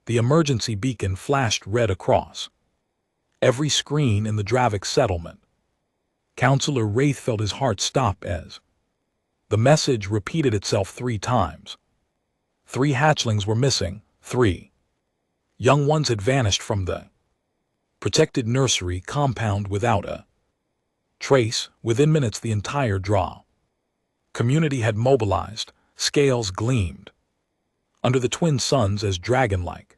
The emergency beacon flashed red across every screen in the Dravik settlement. Counselor Wraith felt his heart stop as the message repeated itself 3 times. 3 hatchlings were missing, 3 young ones had vanished from the protected nursery compound without a trace. Within minutes the entire community had mobilized, scales gleamed under the twin suns as dragon-like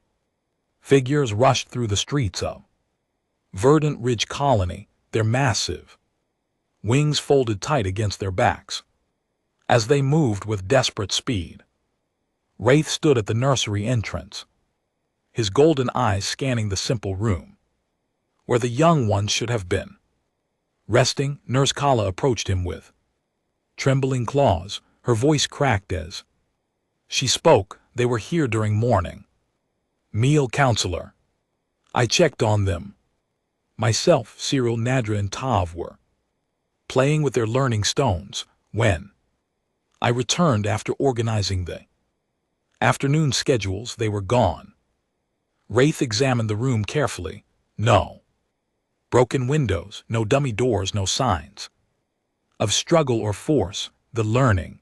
figures rushed through the streets of Verdant Ridge Colony, their massive wings folded tight against their backs. As they moved with desperate speed, Wraith stood at the nursery entrance, his golden eyes scanning the simple room where the young ones should have been resting. Nurse Kala approached him with trembling claws, her voice cracked as she spoke. They were here during morning meal, counselor. I checked on them. Myself, Cyril, Nadra, and Tav were playing with their learning stones when I returned after organizing the afternoon schedules. They were gone. Wraith examined the room carefully. No broken windows, no dummy doors, no signs of struggle or force. The learning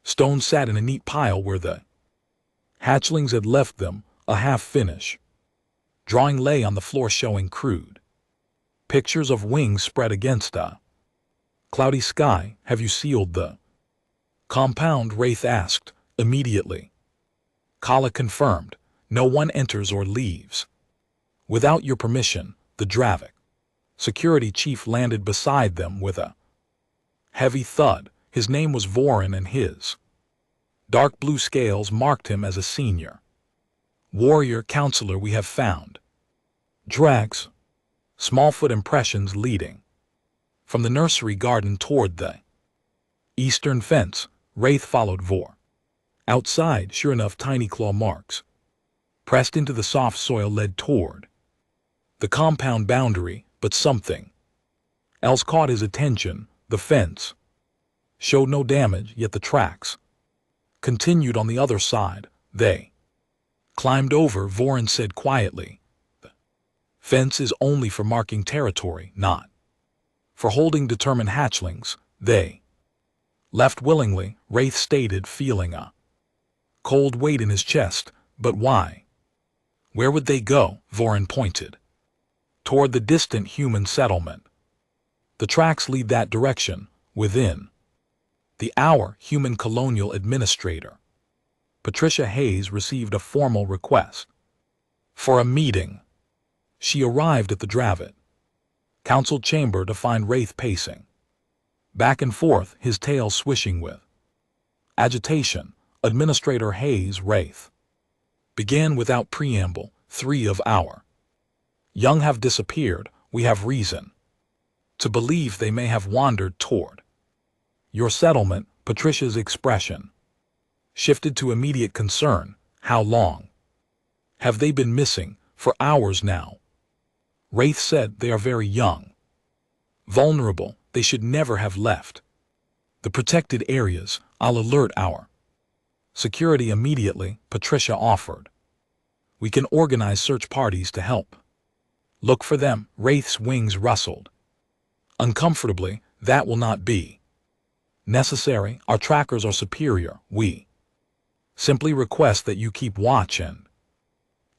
stones sat in a neat pile where the hatchlings had left them. A half-finish drawing lay on the floor showing crude pictures of wings spread against a cloudy sky. Have you sealed the compound? Wraith asked. Immediately. Kala confirmed. No one enters or leaves without your permission. The Dravik security chief landed beside them with a heavy thud. His name was Vorin and his dark blue scales marked him as a senior warrior. Counselor, we have found Drags. Smallfoot impressions leading from the nursery garden toward the eastern fence. Wraith followed Vor outside. Sure enough, tiny claw marks pressed into the soft soil led toward the compound boundary, but something else caught his attention. The fence showed no damage, yet the tracks continued on the other side. They climbed over. Vorin said quietly, the fence is only for marking territory, not for holding determined hatchlings. They left willingly, Wraith stated, feeling a cold weight in his chest. But why? Where would they go? Vorin pointed toward the distant human settlement. The tracks lead that direction. Within the hour, human colonial administrator Patricia Hayes received a formal request for a meeting. She arrived at the Dravik council chamber to find Wraith pacing back and forth, his tail swishing with agitation. Administrator Hayes, Wraith began without preamble. 3 of our young have disappeared. We have reason to believe they may have wandered toward your settlement. Patricia's expression shifted to immediate concern. How long have they been missing? For hours now. Wraith said they are very young, vulnerable. They should never have left the protected areas. I'll alert our security immediately, Patricia offered. We can organize search parties to help look for them. Wraith's wings rustled uncomfortably. That will not be necessary. Our trackers are superior. We simply request that you keep watch and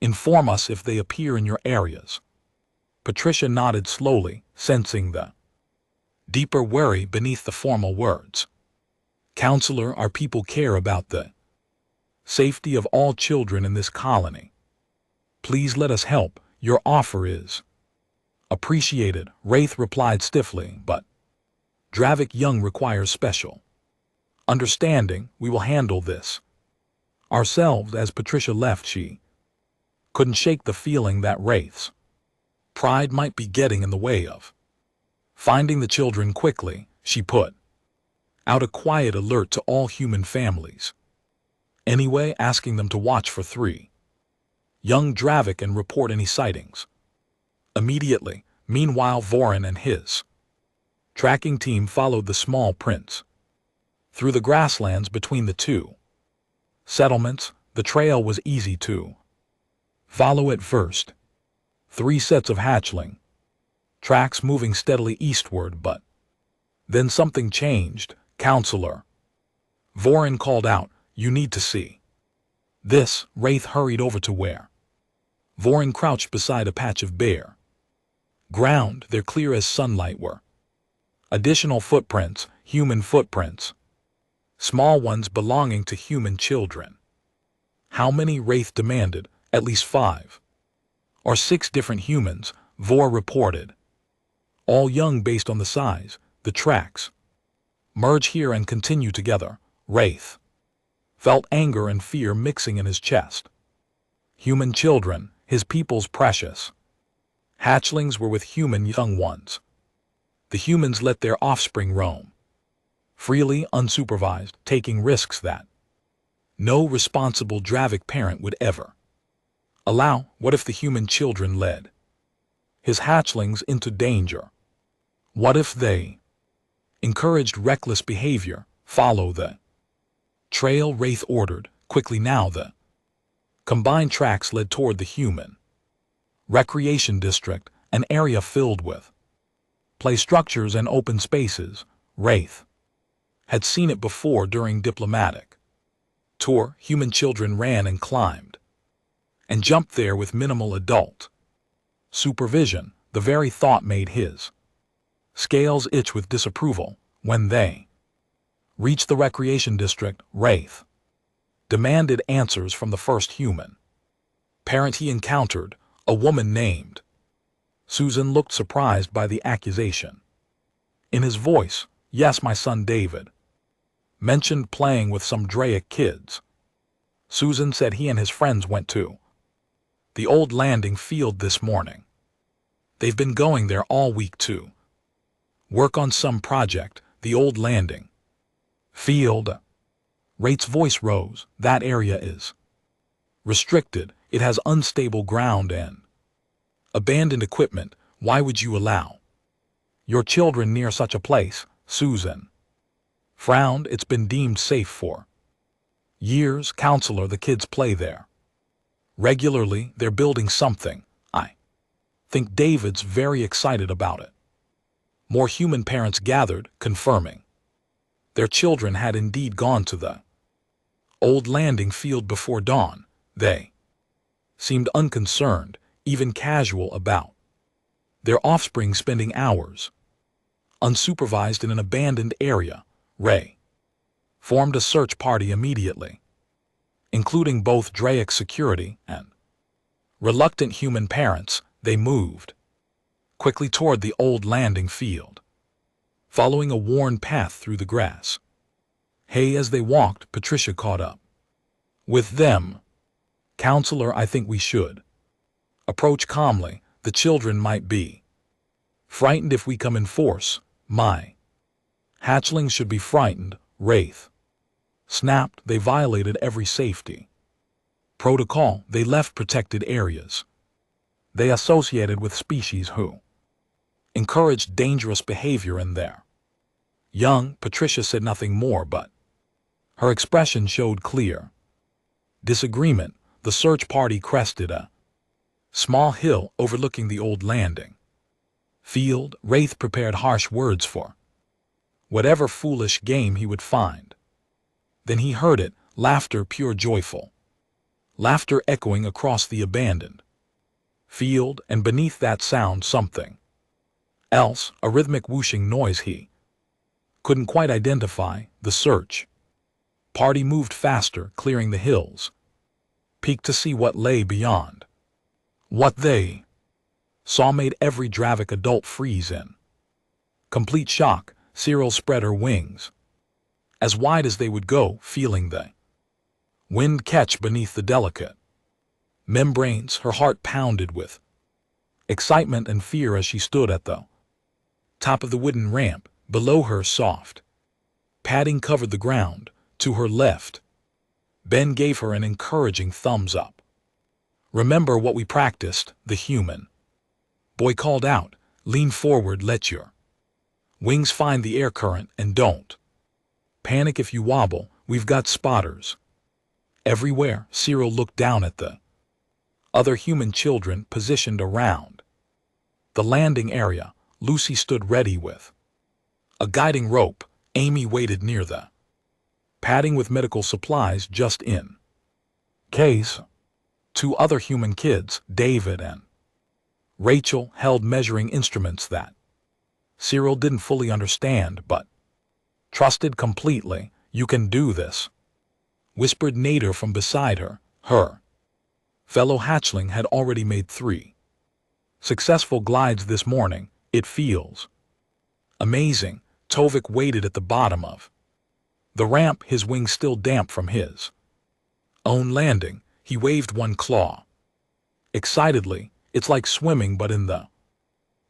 inform us if they appear in your areas. Patricia nodded slowly, sensing the deeper worry beneath the formal words. Counselor, our people care about the safety of all children in this colony. Please let us help. Your offer is appreciated, Wraith replied stiffly, but Dravik young requires special understanding. We will handle this ourselves. As Patricia left, she couldn't shake the feeling that Wraith's pride might be getting in the way of finding the children quickly. She put out a quiet alert to all human families, anyway, asking them to watch for 3 young Dravik and report any sightings immediately. Meanwhile, Vorin and his tracking team followed the small prints through the grasslands between the 2 settlements. The trail was easy to Follow it first. 3 sets of hatchling. Tracks moving steadily eastward, but then something changed. Counselor. Vorin called out, "You need to see this." Wraith hurried over to where Vorin crouched beside a patch of bare ground. They're clear as sunlight were additional footprints, human footprints. Small ones belonging to human children. How many? Wraith demanded. At least 5 or 6 different humans, Vor reported. All young based on the size. The tracks merge here and continue together. Wraith felt anger and fear mixing in his chest. Human children, his people's precious. Hatchlings were with human young ones. The humans let their offspring roam freely, unsupervised, taking risks that no responsible Dravic parent would ever allow. What if the human children led his hatchlings into danger? What if they encouraged reckless behavior? Follow the trail, Wraith ordered, quickly. Now the combined tracks led toward the human recreation district, an area filled with play structures and open spaces. Wraith had seen it before during diplomatic tour. Human children ran and climbed and jumped there with minimal adult supervision. The very thought made his scales itch with disapproval. When they reached the recreation district, Wraith demanded answers from the first human parent he encountered, a woman named Susan. Looked surprised by the accusation in his voice. Yes, my son David mentioned playing with some Draic kids. Susan said he and his friends went to the old landing field this morning. They've been going there all week to work on some project. The old landing field. Wraith's voice rose. That area is restricted. It has unstable ground and abandoned equipment. Why would you allow your children near such a place? Susan frowned. It's been deemed safe for years, Counselor. The kids play there regularly. They're building something. I think David's very excited about it. More human parents gathered, confirming their children had indeed gone to the old landing field before dawn. They seemed unconcerned, even casual about their offspring spending hours unsupervised in an abandoned area. Ray formed a search party immediately, including both Draic security and reluctant human parents. They moved quickly toward the old landing field, following a worn path through the grass. Hey, as they walked, Patricia caught up with them. Counselor, I think we should approach calmly. The children might be frightened if we come in force. My hatchlings should be frightened. Wraith snapped. They violated every safety protocol. They left protected areas. They associated with species who encouraged dangerous behavior in there. Young Patricia said nothing more, but her expression showed clear disagreement. The search party crested a small hill overlooking the old landing field. Wraith prepared harsh words for whatever foolish game he would find. Then he heard it, laughter, pure joyful laughter echoing across the abandoned field, and beneath that sound something else, a rhythmic whooshing noise he couldn't quite identify. The search party moved faster, clearing the hills, peeked to see what lay beyond. What they saw made every Dravic adult freeze in complete shock. Cyril spread her wings as wide as they would go, feeling the wind catch beneath the delicate membranes. Her heart pounded with excitement and fear as she stood at the top of the wooden ramp. Below her, soft padding covered the ground. To her left, Ben gave her an encouraging thumbs up. Remember what we practiced, the human boy called out. Lean forward, let your wings find the air current, and don't panic if you wobble. We've got spotters everywhere. Cyril looked down at the Other human children positioned around the landing area. Lucy stood ready with a guiding rope. Amy waited near the padding with medical supplies just in case. Two other human kids, David and Rachel, held measuring instruments that Cyril didn't fully understand but trusted completely. "You can do this," whispered Nader from beside her. Her fellow hatchling had already made 3 successful glides this morning. "It feels amazing." Tovik waited at the bottom of the ramp, his wings still damp from his own landing. He waved one claw excitedly. "It's like swimming but in the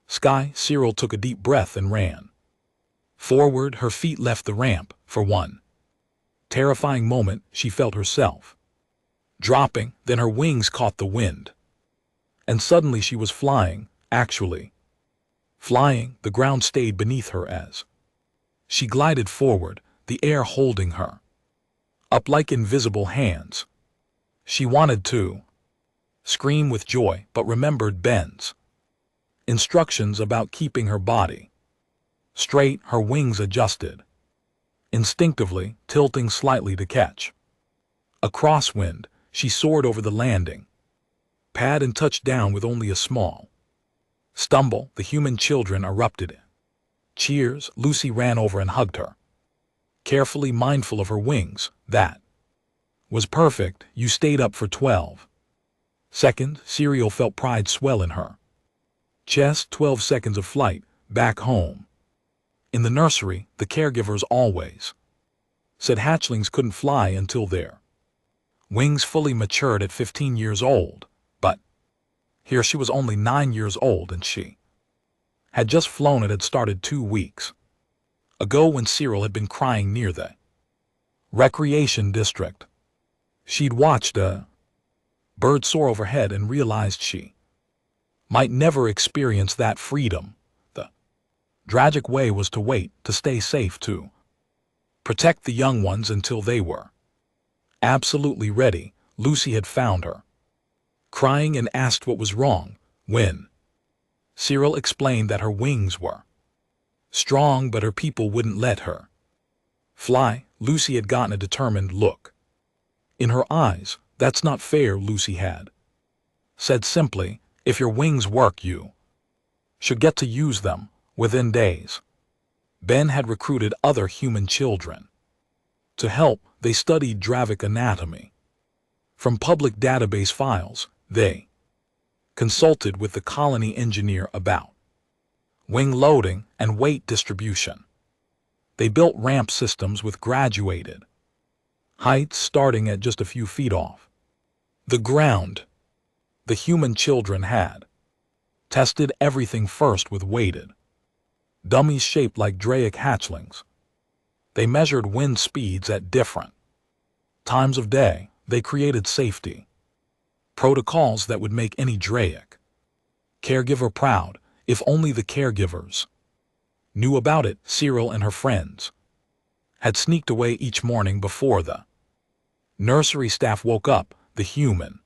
sky." Cyril took a deep breath and ran forward. Her feet left the ramp. For one terrifying moment, she felt herself dropping. Then her wings caught the wind, and suddenly she was flying, actually flying. The ground stayed beneath her as she glided forward, the air holding her up like invisible hands. She wanted to scream with joy, but remembered Ben's instructions about keeping her body straight. Her wings adjusted instinctively, tilting slightly to catch a crosswind. She soared over the landing pad and touched down with only a small stumble. The human children erupted. Cheers. Lucy ran over and hugged her, carefully mindful of her wings. "That was perfect. You stayed up for 12 seconds. Cyril felt pride swell in her chest. 12 seconds of flight. Back home in the nursery, the caregivers always said hatchlings couldn't fly until their wings fully matured at 15 years old. But here she was only 9 years old, and she had just flown. It had started 2 weeks ago when Cyril had been crying near the recreation district. She'd watched a bird soar overhead and realized she might never experience that freedom. The tragic way was to wait, to stay safe, to protect the young ones until they were absolutely ready. Lucy had found her crying and asked what was wrong. When Cyril explained that her wings were strong but her people wouldn't let her fly, Lucy had gotten a determined look in her eyes. "That's not fair," Lucy had said simply. "If your wings work, you should get to use them." Within days, Ben had recruited other human children to help. They studied Dravic anatomy from public database files. They consulted with the colony engineer about wing loading and weight distribution. They built ramp systems with graduated heights starting at just a few feet off the ground. The human children had tested everything first with weighted dummies shaped like Draic hatchlings. They measured wind speeds at different times of day. They created safety protocols that would make any Draic caregiver proud. If only the caregivers knew about it. Cyril and her friends had sneaked away each morning before the nursery staff woke up. The human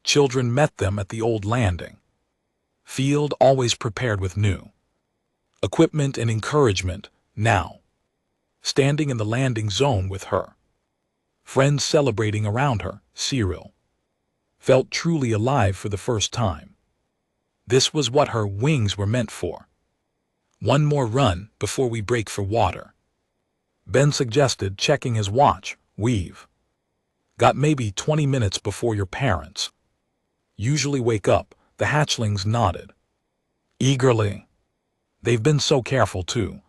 children met them at the old landing field, always prepared with new equipment and encouragement. Now, standing in the landing zone with her friends celebrating around her, Cyril felt truly alive for the first time. This was what her wings were meant for. "One more run before we break for water," Ben suggested, checking his watch. "We've got maybe 20 minutes before your parents usually wake up." The hatchlings nodded eagerly. They've been so careful to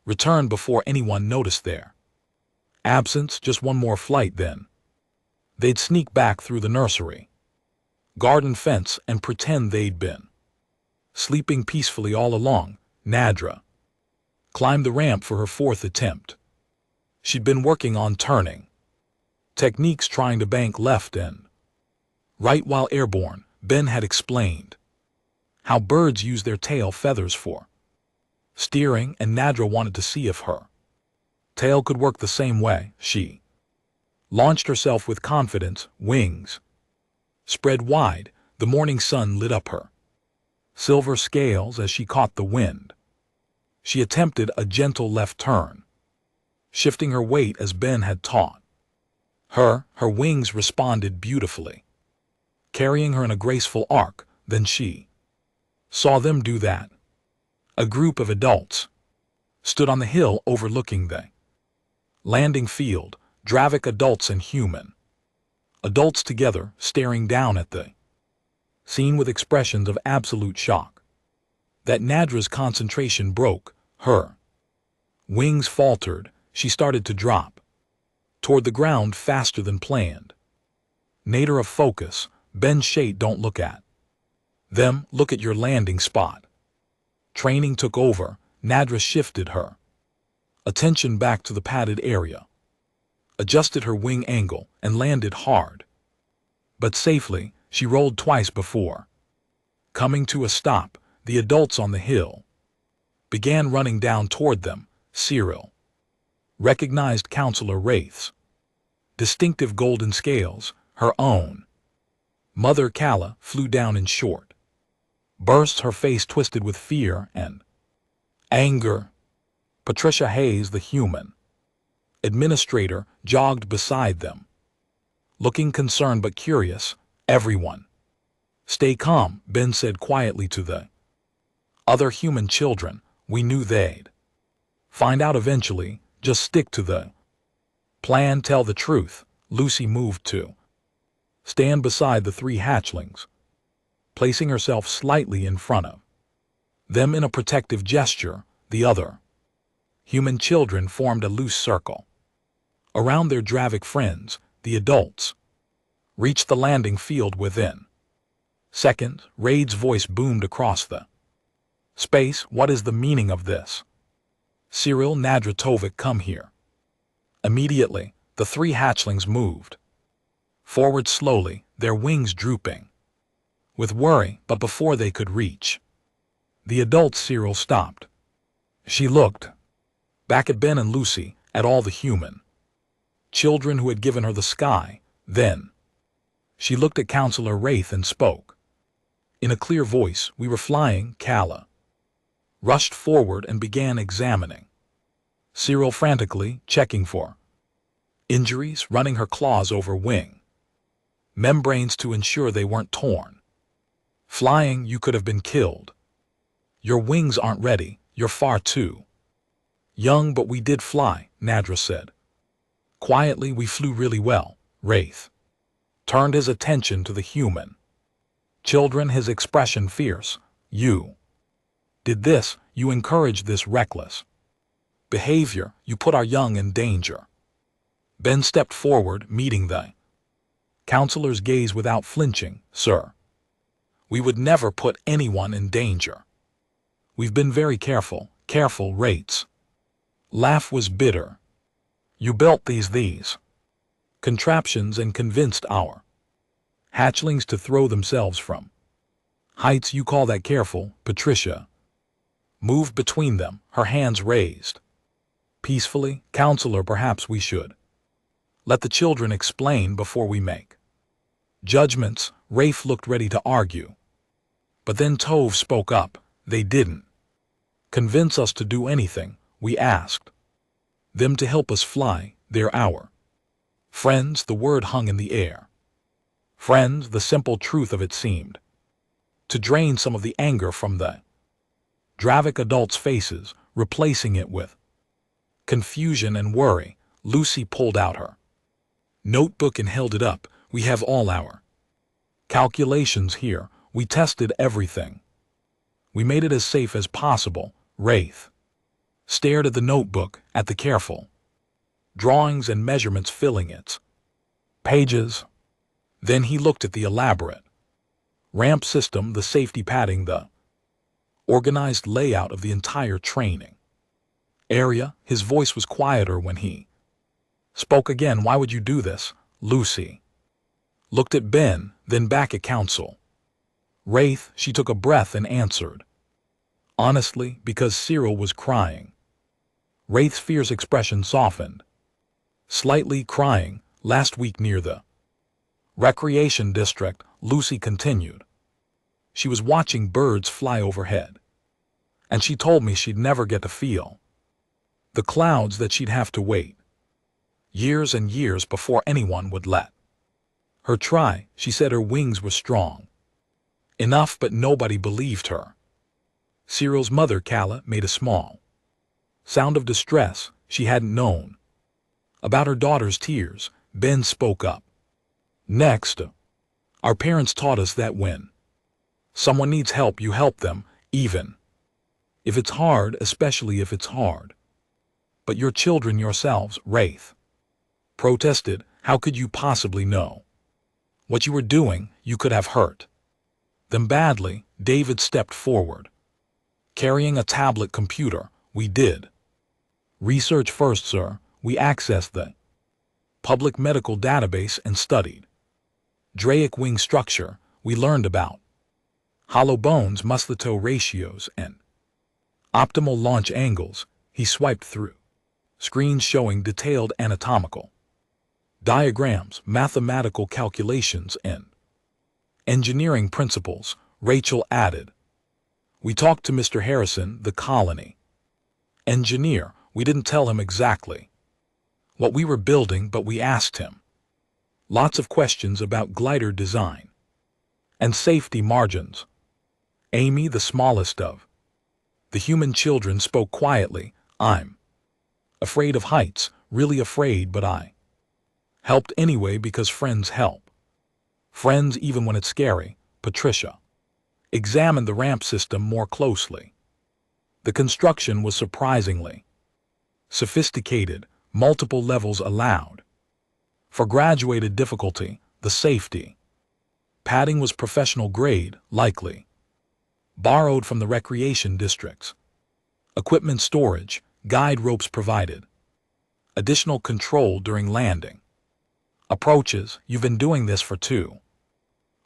return before anyone noticed their absence. Just one more flight, then they'd sneak back through the nursery garden fence and pretend they'd been sleeping peacefully all along. Nadra climbed the ramp for her 4th attempt. She'd been working on turning techniques, trying to bank left and right while airborne. Ben had explained how birds use their tail feathers for steering, and Nadra wanted to see if her tail could work the same way. She launched herself with confidence. Wings Spread wide, the morning sun lit up her silver scales as she caught the wind. She attempted a gentle left turn, shifting her weight as Ben had taught. Her wings responded beautifully, carrying her in a graceful arc. Then she saw them do that. A group of adults stood on the hill overlooking the landing field, Dravik adults and human adults together, staring down at the scene with expressions of absolute shock. That Nadra's concentration broke. Her wings faltered. She started to drop toward the ground faster than planned. Nader of focus. Ben Shade, don't look at them, look at your landing spot. Training took over. Nadra shifted her attention back to the padded area, adjusted her wing angle, and landed hard. But safely. She rolled twice before coming to a stop. The adults on the hill began running down toward them. Cyril recognized Counselor Wraith's distinctive golden scales. Her own mother Kala flew down in short bursts, her face twisted with fear and anger. Patricia Hayes, the human administrator, jogged beside them, looking concerned but curious. Everyone, stay calm, Ben said quietly to the other human children. We knew they'd find out eventually. Just stick to the plan, tell the truth. Lucy moved to stand beside the three hatchlings, placing herself slightly in front of them in a protective gesture. The other human children formed a loose circle around their Dravik friends. The adults reached the landing field within seconds. Raid's voice boomed across the space. What is the meaning of this? Cyril, Nadratovic, come here. Immediately, the three hatchlings moved forward slowly, their wings drooping with worry. But before they could reach the adults, Cyril stopped. She looked back at Ben and Lucy, at all the human children who had given her the sky. Then she looked at Counselor Wraith and spoke in a clear voice. We were flying. Kala rushed forward and began examining Cyril frantically, checking for injuries, running her claws over wing membranes to ensure they weren't torn. Flying, you could have been killed. Your wings aren't ready, you're far too young. But we did fly, Nadra said quietly. We flew really well. Wraith turned his attention to the human children, his expression fierce. You did this, you encouraged this reckless behavior, you put our young in danger. Ben stepped forward, meeting the counselor's gaze without flinching. Sir, we would never put anyone in danger. We've been very careful. Rate's laugh was bitter. You built these contraptions and convinced our hatchlings to throw themselves from heights. You call that careful? Patricia moved between them, her hands raised peacefully. Counselor, perhaps we should let the children explain before we make judgments. Rafe looked ready to argue, but then Tove spoke up. They didn't convince us to do anything. We asked them to help us fly. They're our friends. The word hung in the air. Friends, the simple truth of it seemed to drain some of the anger from the Dravik adults' faces, replacing it with confusion and worry. Lucy pulled out her notebook and held it up. We have all our calculations here. We tested everything. We made it as safe as possible. Wraith stared at the notebook, at the careful drawings and measurements filling its pages. Then he looked at the elaborate ramp system, the safety padding, the organized layout of the entire training area. His voice was quieter when he spoke again. Why would you do this? Lucy looked at Ben, then back at Counsel Wraith. She took a breath and answered honestly, because Cyril was crying. Wraith's fierce expression softened slightly. Crying last week near the Recreation District, Lucy continued. She was watching birds fly overhead, and she told me she'd never get to feel the clouds, that she'd have to wait years and years before anyone would let her try. She said her wings were strong enough, but nobody believed her. Cyril's mother, Calla, made a small sound of distress. She hadn't known about her daughter's tears. Ben spoke up. Next, our parents taught us that when someone needs help, you help them, even if it's hard, especially if it's hard. But your children yourselves, Wraith protested. How could you possibly know what you were doing? You could have hurt them badly. David stepped forward, carrying a tablet computer. We did research first, sir. We accessed the public medical database and studied Draic wing structure. We learned about hollow bones, muscle-to-toe ratios, and optimal launch angles. He swiped through screens showing detailed anatomical diagrams, mathematical calculations, and engineering principles. Rachel added, we talked to Mr. Harrison, the colony engineer. We didn't tell him exactly what we were building, but we asked him lots of questions about glider design and safety margins. Amy, the smallest of the human children, spoke quietly. I'm afraid of heights, really afraid, but I helped anyway because friends help. Friends even when it's scary. Patricia examined the ramp system more closely. The construction was surprisingly sophisticated, multiple levels allowed for graduated difficulty. The safety padding was professional grade, likely borrowed from the recreation districts. Equipment storage, guide ropes provided. Additional control during landing approaches. You've been doing this for 2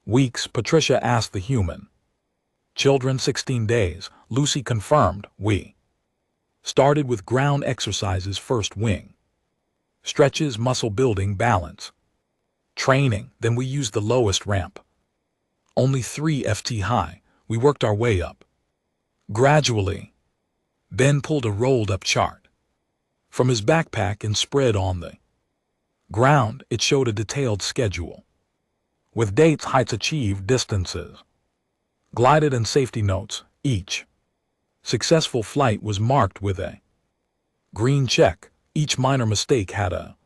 weeks, Patricia asked the human children. 16 days, Lucy confirmed. We started with ground exercises first, wing stretches, muscle building, balance training. Then we used the lowest ramp, only 3 ft high. We worked our way up gradually. Ben pulled a rolled-up chart from his backpack and spread on the ground. It showed a detailed schedule with dates, heights achieved, distances glided, and safety notes. Each successful flight was marked with a green check. Each minor mistake had a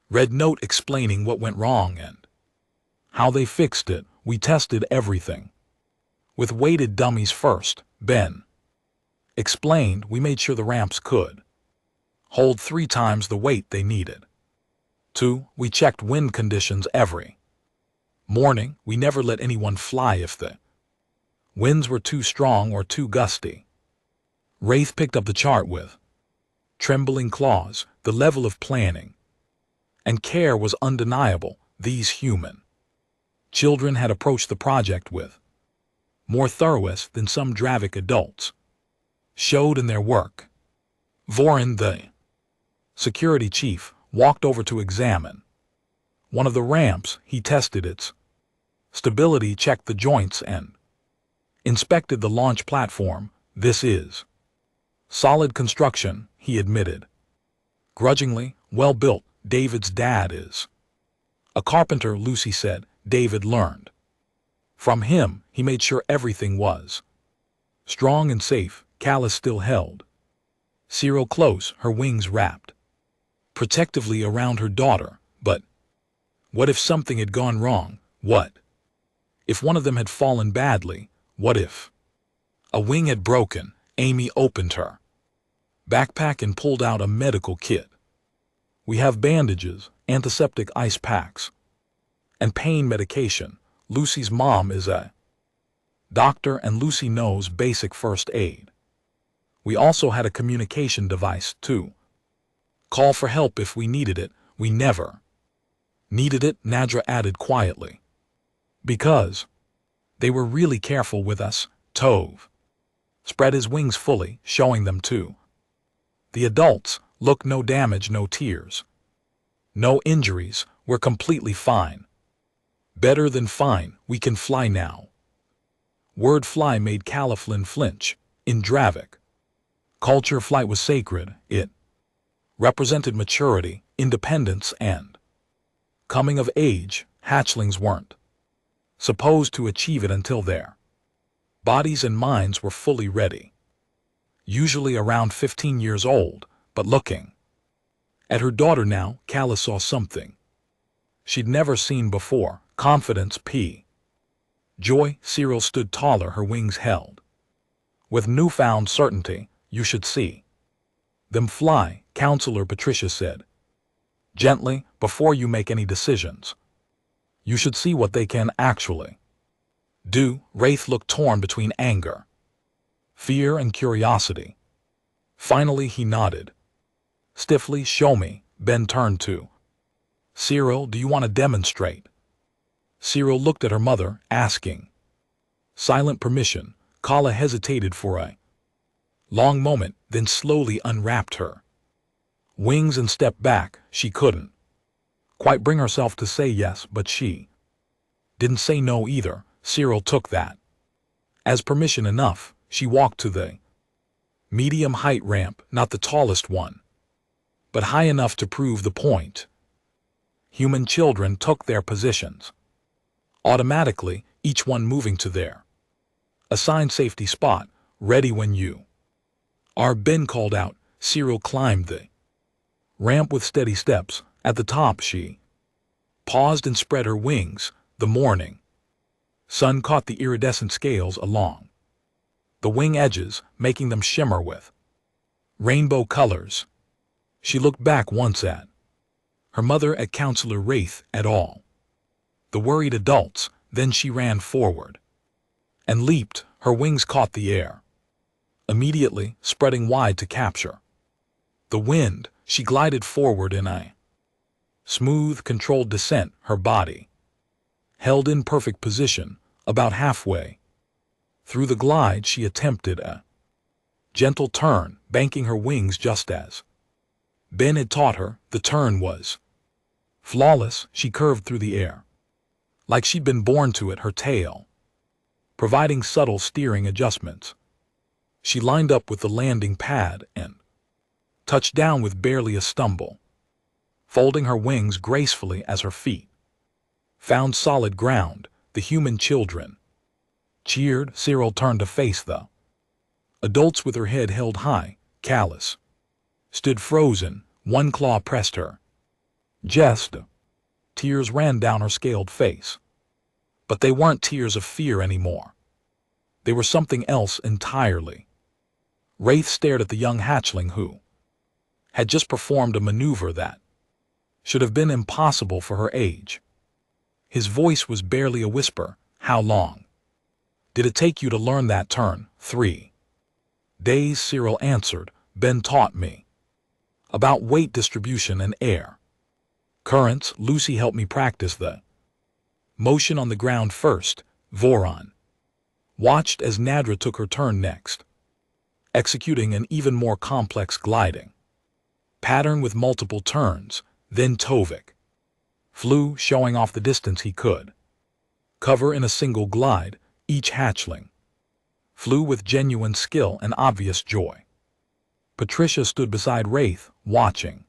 red note explaining what went wrong and how they fixed it. We tested everything with weighted dummies first, Ben explained. We made sure the ramps could hold 3 times the weight they needed. 2, we checked wind conditions every morning. We never let anyone fly if the winds were too strong or too gusty. Wraith picked up the chart with trembling claws. The level of planning and care was undeniable. These human children had approached the project with more thoroughness than some Dravic adults showed in their work. Vorin, the security chief, walked over to examine one of the ramps. He tested its stability, checked the joints, and inspected the launch platform. This is solid construction, he admitted grudgingly. Well built. David's dad is a carpenter, Lucy said. David learned from him. He made sure everything was strong and safe. Calla still held Cyril close, her wings wrapped protectively around her daughter. But what if something had gone wrong? What if one of them had fallen badly? What if a wing had broken? Amy opened her backpack and pulled out a medical kit. We have bandages, antiseptic ice packs, and pain medication. Lucy's mom is a doctor, and Lucy knows basic first aid. We also had a communication device to call for help if we needed it. We never needed it, Nadra added quietly, because they were really careful with us. Tove spread his wings fully, showing them to the adults. Look, no damage, no tears, no injuries. We're completely fine. Better than fine, we can fly now. Word fly made Califlin flinch. In Dravik culture, flight was sacred. It represented maturity, independence, and coming of age. Hatchlings weren't supposed to achieve it until their bodies and minds were fully ready. Usually around 15 years old, but looking at her daughter now, Calla saw something she'd never seen before. Confidence, joy. Cyril stood taller, her wings held with newfound certainty. You should see them fly, Counselor Patricia said gently, before you make any decisions. You should see what they can actually do. Wraith looked torn between anger, fear, and curiosity. Finally he nodded stiffly. Show me. Ben turned to Cyril. Do you want to demonstrate? Cyril looked at her mother, asking silent permission. Calla hesitated for a long moment, then slowly unwrapped her wings and stepped back. She couldn't quite bring herself to say yes, but she didn't say no either. Cyril took that as permission enough. She walked to the medium height ramp, not the tallest one, but high enough to prove the point. Human children took their positions automatically, each one moving to their assigned safety spot, ready when you are. Ben called out. Cyril climbed the ramp with steady steps. At the top she paused and spread her wings. The morning sun caught the iridescent scales along the wing edges, making them shimmer with rainbow colors. She looked back once at her mother, at Counselor Wraith, at all the worried adults. Then she ran forward and leaped. Her wings caught the air immediately, spreading wide to capture the wind. She glided forward in a smooth, controlled descent, her body held in perfect position. About halfway through the glide, she attempted a gentle turn, banking her wings just as Ben had taught her. The turn was flawless. She curved through the air like she'd been born to it, her tail providing subtle steering adjustments. She lined up with the landing pad and touched down with barely a stumble, folding her wings gracefully as her feet found solid ground. The human children cheered. Cyril turned to face the adults with her head held high. Callus stood frozen, one claw pressed her chest. Tears ran down her scaled face. But they weren't tears of fear anymore. They were something else entirely. Wraith stared at the young hatchling who had just performed a maneuver that should have been impossible for her age. His voice was barely a whisper. How long did it take you to learn that turn? 3 days, Cyril answered. Ben taught me about weight distribution and air currents. Lucy helped me practice the motion on the ground first. Voron watched as Nadra took her turn next, executing an even more complex gliding pattern with multiple turns. Then Tovik flew, showing off the distance he could cover in a single glide. Each hatchling flew with genuine skill and obvious joy. Patricia stood beside Wraith, watching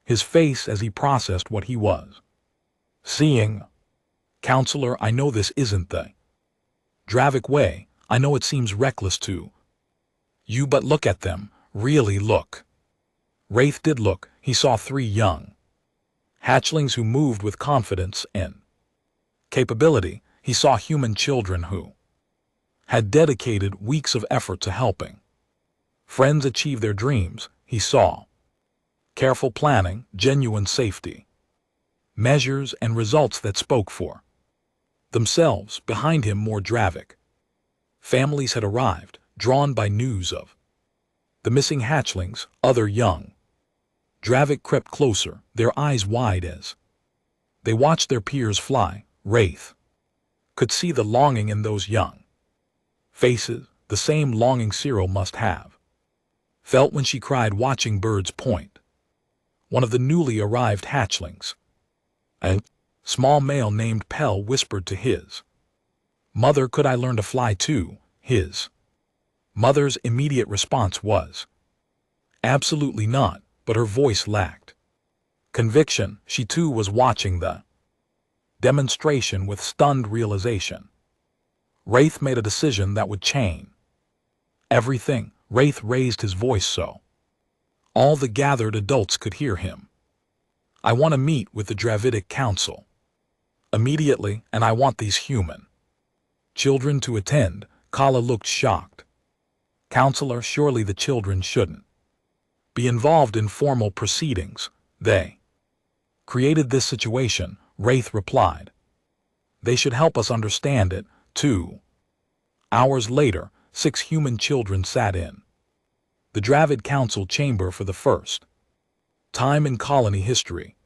his face as he processed what he was seeing. Counselor, I know this isn't the Dravik way. I know it seems reckless to you, but look at them. Really look. Wraith did look. He saw 3 young hatchlings who moved with confidence and capability. He saw human children who had dedicated weeks of effort to helping friends achieve their dreams. He saw careful planning, genuine safety measures, and results that spoke for themselves. Behind him, more Dravik families had arrived, drawn by news of the missing hatchlings. Other young Dravik crept closer, their eyes wide as they watched their peers fly. Wraith could see the longing in those young faces, the same longing Cyril must have felt when she cried watching birds point. One of the newly arrived hatchlings Small male named Pell whispered to his mother, "Could I learn to fly too?" His mother's immediate response was, "Absolutely not," but her voice lacked conviction. She too was watching the demonstration with stunned realization. Wraith made a decision that would change everything. Wraith raised his voice so all the gathered adults could hear him. "I want to meet with the Dravidic Council immediately, and I want these human children to attend." Kala looked shocked. "Counselor, surely the children shouldn't be involved in formal proceedings. They created this situation," Wraith replied. "They should help us understand it." 2 hours later, 6 human children sat in the Dravid Council chamber for the first time in colony history.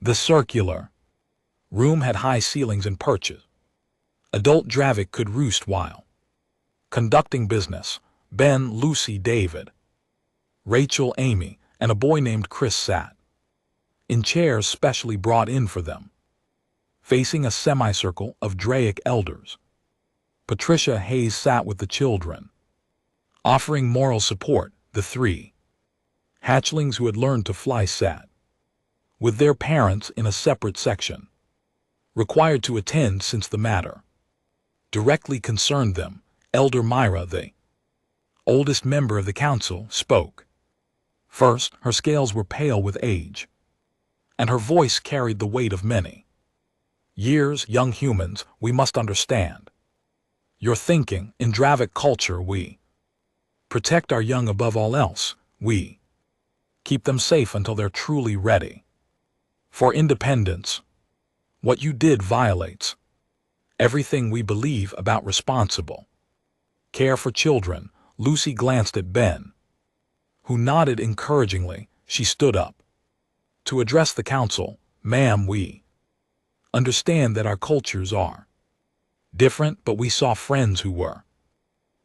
The circular room had high ceilings and perches. Adult Dravic could roost while conducting business. Ben, Lucy, David, Rachel, Amy, and a boy named Chris sat in chairs specially brought in for them, facing a semicircle of Draic elders. Patricia Hayes sat with the children, offering moral support. The 3 hatchlings who had learned to fly sat with their parents in a separate section, required to attend since the matter directly concerned them. Elder Myra, the oldest member of the council, spoke first. Her scales were pale with age, and her voice carried the weight of many years. "Young humans, we must understand your thinking. In Dravic culture, we protect our young above all else. We keep them safe until they're truly ready for independence. What you did violates everything we believe about responsible care for children." Lucy glanced at Ben, who nodded encouragingly. She stood up to address the council. "Ma'am, we understand that our cultures are different, but we saw friends who were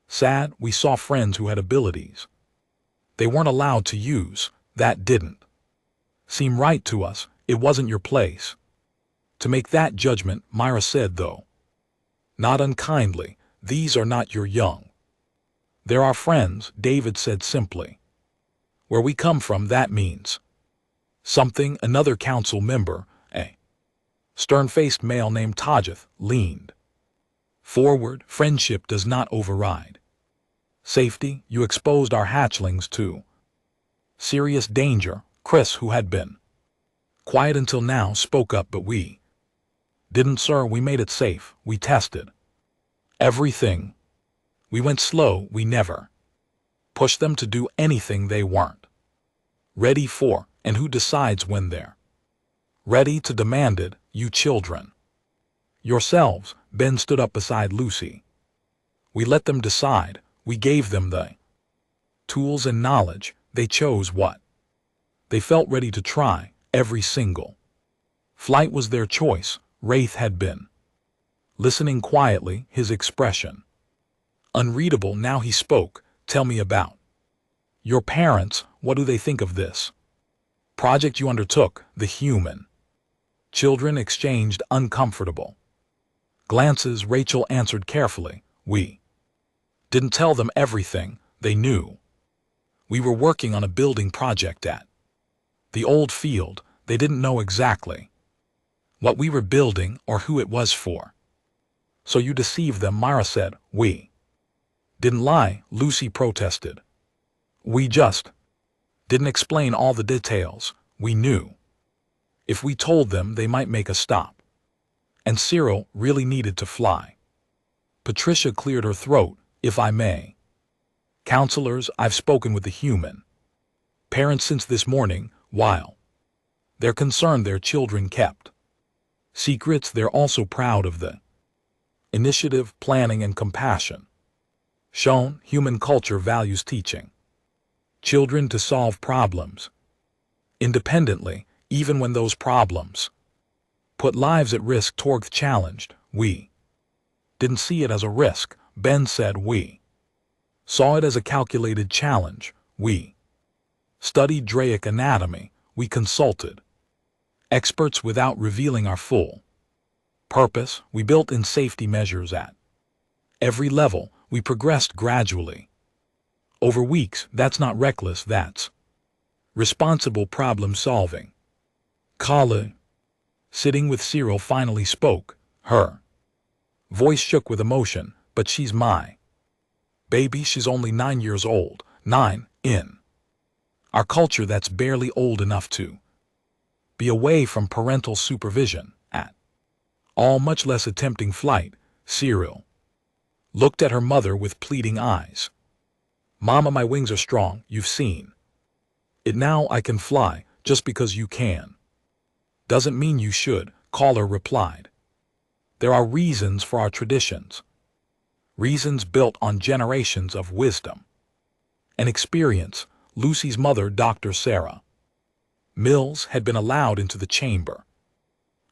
sad. We saw friends who had abilities they weren't allowed to use. That didn't seem right to us. It wasn't your place to make that judgment," Myra said, though not unkindly. "These are not your young. They're our friends," David said simply. "Where we come from, that means something." Another council member, a stern-faced male named Tajith, leaned forward. "Friendship does not override safety. You exposed our hatchlings to serious danger." Chris, who had been quiet until now, spoke up. "But we didn't, sir. We made it safe. We tested everything. We went slow. We never pushed them to do anything they weren't ready for. And who decides when they're ready to demand it? You children yourselves." Ben stood up beside Lucy. "We let them decide. We gave them the tools and knowledge. They chose what they felt ready to try. Every single flight was their choice." Wraith had been listening quietly, his expression unreadable. Now he spoke. "Tell me about your parents. What do they think of this project you undertook?" The human children exchanged uncomfortable glances. Rachel answered carefully, "We didn't tell them everything. They knew we were working on a building project at the old field. They didn't know exactly what we were building or who it was for." "So you deceived them," Myra said. "We didn't lie," Lucy protested. "We just didn't explain all the details. We knew if we told them they might make a stop. And Cyril really needed to fly." Patricia cleared her throat. "If I may, counselors, I've spoken with the human parents since this morning. While they're concerned their children kept secrets, they're also proud of the initiative, planning, and compassion shown. Human culture values teaching children to solve problems independently, even when those problems put lives at risk." Torg challenged. "We didn't see it as a risk," Ben said. "We saw it as a calculated challenge. We studied Draic anatomy. We consulted Experts without revealing our full purpose. We built in safety measures at every level. We progressed gradually. Over weeks. That's not reckless, that's responsible problem solving. Kala, sitting with Cyril, finally spoke. Her voice shook with emotion. But she's my baby. She's only 9 years old. 9, in our culture that's barely old enough to be away from parental supervision at all, much less attempting flight. Cyril looked at her mother with pleading eyes. Mama, my wings are strong, you've seen it. Now I can fly. Just because you can doesn't mean you should, Caller replied. There are reasons for our traditions. Reasons built on generations of wisdom and experience. Lucy's mother, Dr. Sarah Mills, had been allowed into the chamber.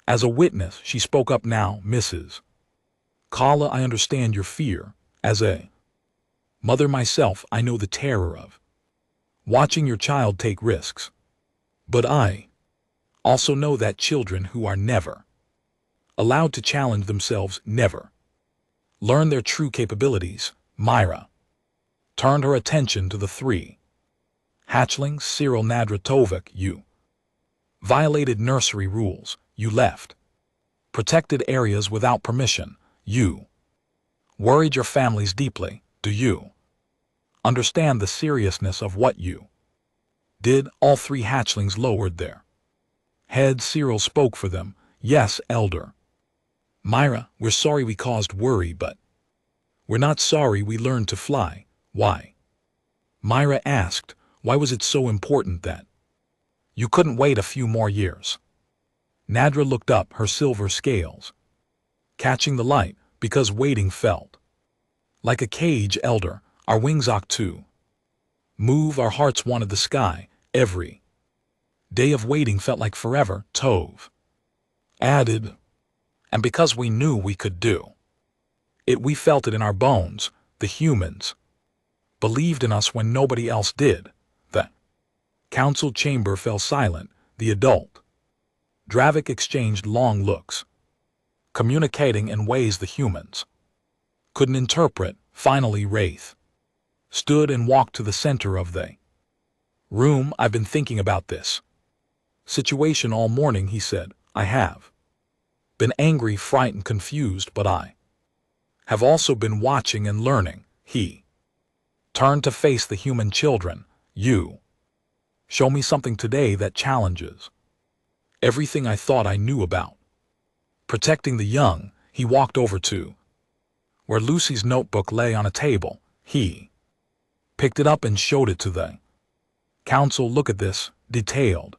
As a witness, she spoke up now. Mrs. Kala, I understand your fear. As a mother myself, I know the terror of watching your child take risks. But I also know that children who are never allowed to challenge themselves never learn their true capabilities. Myra turned her attention to the 3 hatchlings. Cyril, Nadratovic, you violated nursery rules. You left protected areas without permission. You worried your families deeply. Do you understand the seriousness of what you did? All 3 hatchlings lowered their heads. Cyril spoke for them. Yes, Elder Myra, we're sorry we caused worry, but we're not sorry we learned to fly. Why? Myra asked. Why was it so important that you couldn't wait a few more years? Nadra looked up, her silver scales catching the light. Because waiting felt like a cage, Elder. Our wings ought to move. Our hearts wanted the sky. Every day of waiting felt like forever. Tove added. And because we knew we could do it, we felt it in our bones. The humans believed in us when nobody else did. The council chamber fell silent. The adult Dravik exchanged long looks, communicating in ways the humans couldn't interpret. Finally, Wraith stood and walked to the center of the room. I've been thinking about this situation all morning, he said. I have been angry, frightened, confused, but I have also been watching and learning. He turned to face the human children. You show me something today that challenges everything I thought I knew about protecting the young. He walked over to where Lucy's notebook lay on a table. He picked it up and showed it to the council. Look at this. Detailed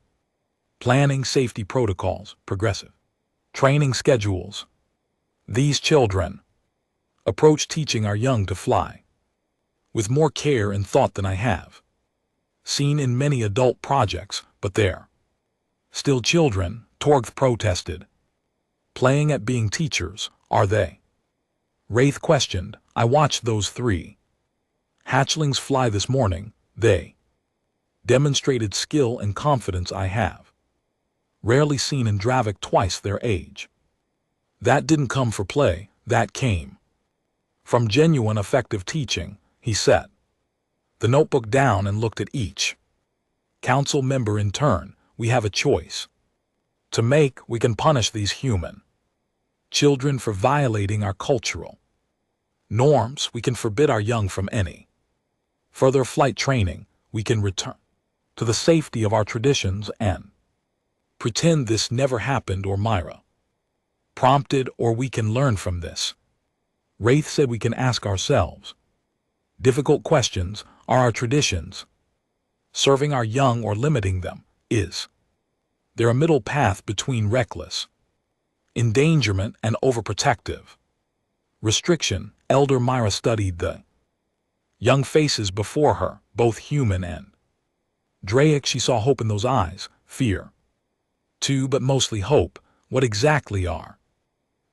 planning, safety protocols, progressive training schedules. These children approach teaching our young to fly with more care and thought than I have seen in many adult projects. But they're still children, Torgth protested. Playing at being teachers, are they? Wraith questioned. I watched those 3 hatchlings fly this morning. They demonstrated skill and confidence I have rarely seen in Dravik twice their age. That didn't come for play, that came from genuine effective teaching. He set the notebook down and looked at each council member in turn. We have a choice to make. We can punish these human children for violating our cultural norms. We can forbid our young from any further flight training. We can return to the safety of our traditions and pretend this never happened. Or Myra prompted. Or we can learn from this. Wraith said we can ask ourselves difficult questions. Are our traditions serving our young or limiting them? Is there a middle path between reckless endangerment and overprotective restriction? Elder Myra studied the young faces before her, both human and Draic. She saw hope in those eyes, fear too, but mostly hope. What exactly are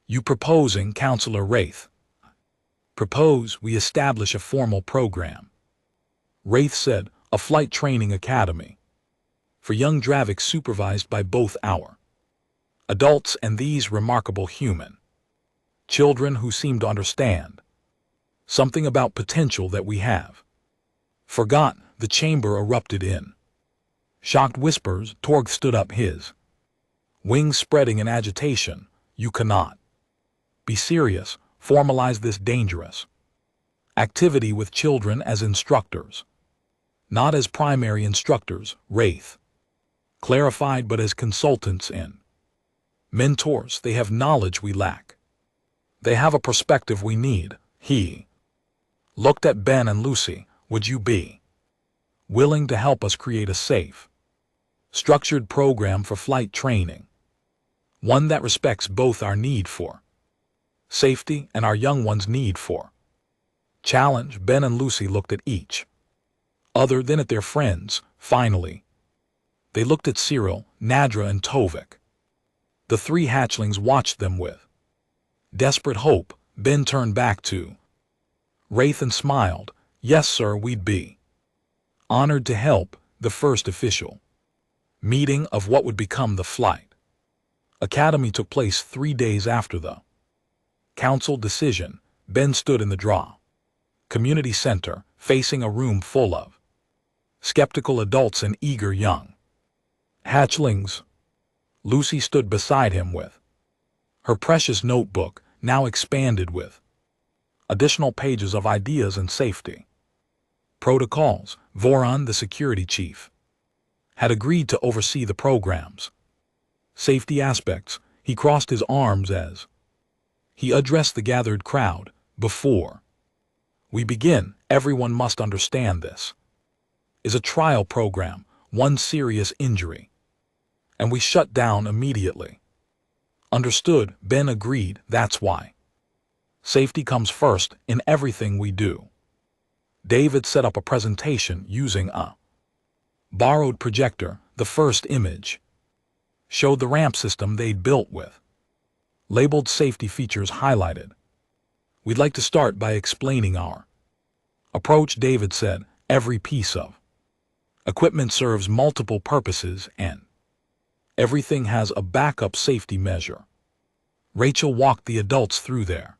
you proposing, Counselor Wraith? Propose we establish a formal program, Wraith said, a flight training academy for young Dravik supervised by both our Adults and these remarkable human. Children who seem to understand something about potential that we have. Forgot, the chamber erupted in shocked whispers. Torg stood up, his wings spreading in agitation. You cannot be serious. Formalize this dangerous activity with children as instructors, not as primary instructors, Wraith clarified, but as consultants and mentors. They have knowledge we lack. They have a perspective we need. He looked at Ben and Lucy. Would you be willing to help us create a safe, structured program for flight training? One that respects both our need for safety and our young ones' need for challenge. Ben and Lucy looked at each other, then at their friends. Finally, they looked at Cyril, Nadra, and Tovik. The three hatchlings watched them with desperate hope. Ben turned back to Wraith and smiled. Yes, sir, we'd be honored to help. The first official meeting of what would become the Flight Academy took place 3 days after the council decision. Ben stood in the community center, facing a room full of skeptical adults and eager young hatchlings. Lucy stood beside him with her precious notebook, now expanded with additional pages of ideas and safety protocols. Voron, the security chief, had agreed to oversee the program's safety aspects. He crossed his arms as he addressed the gathered crowd. Before we begin, everyone must understand this is a trial program. One serious injury, and we shut down immediately. Understood, Ben agreed. That's why safety comes first in everything we do. David set up a presentation using a borrowed projector. The first image showed the ramp system they'd built with labeled safety features highlighted. We'd like to start by explaining our approach, David said. Every piece of equipment serves multiple purposes and everything has a backup safety measure. Rachel walked the adults through their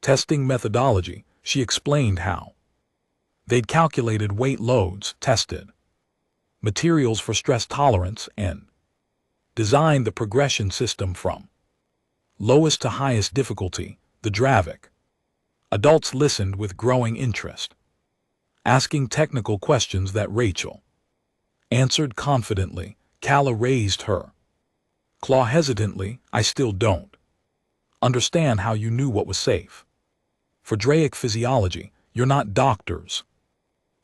testing methodology. She explained how they'd calculated weight loads, tested materials for stress tolerance, and designed the progression system from lowest to highest difficulty. The Dravik adults listened with growing interest, asking technical questions that Rachel answered confidently. Kala raised her claw hesitantly. I still don't understand how you knew what was safe. For Draic physiology, you're not doctors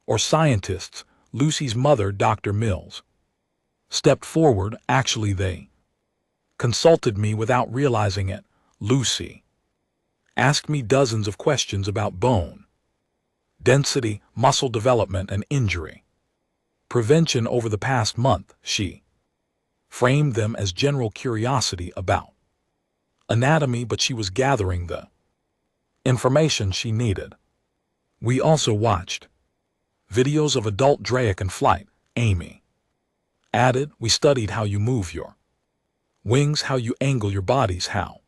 or scientists. Lucy's mother, Dr. Mills, stepped forward. Actually, they consulted me without realizing it. Lucy asked me dozens of questions about bone density, muscle development, and injury prevention over the past month. She framed them as general curiosity about anatomy, but she was gathering the information she needed. We also watched videos of adult Draic in flight. Amy added, we studied how you move your wings, how you angle your bodies, how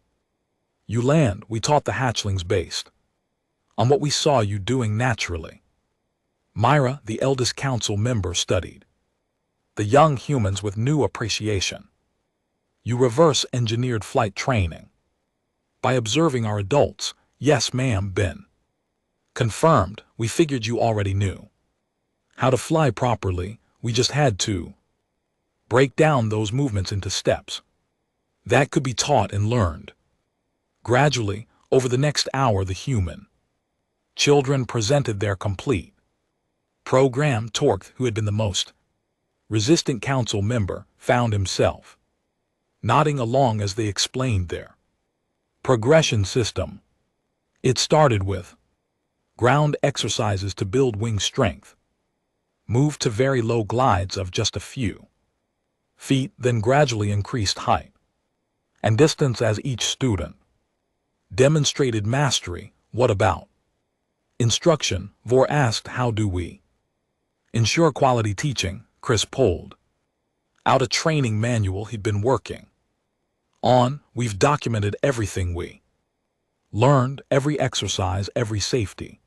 you land. We taught the hatchlings based on what we saw you doing naturally. Myra, the eldest council member, studied the young humans with new appreciation. You reverse engineered flight training by observing our adults. Yes, ma'am. Ben confirmed. We figured you already knew how to fly properly. We just had to break down those movements into steps that could be taught and learned gradually. Over the next hour, the human children presented their complete program. Tork, who had been the most resistant council member, found himself nodding along as they explained their progression system. It started with ground exercises to build wing strength, moved to very low glides of just a few feet, then gradually increased height and distance as each student demonstrated mastery. What about instruction? Vor asked. How do we ensure quality teaching? Chris pulled out a training manual he'd been working We've documented everything we learned, every exercise, every safety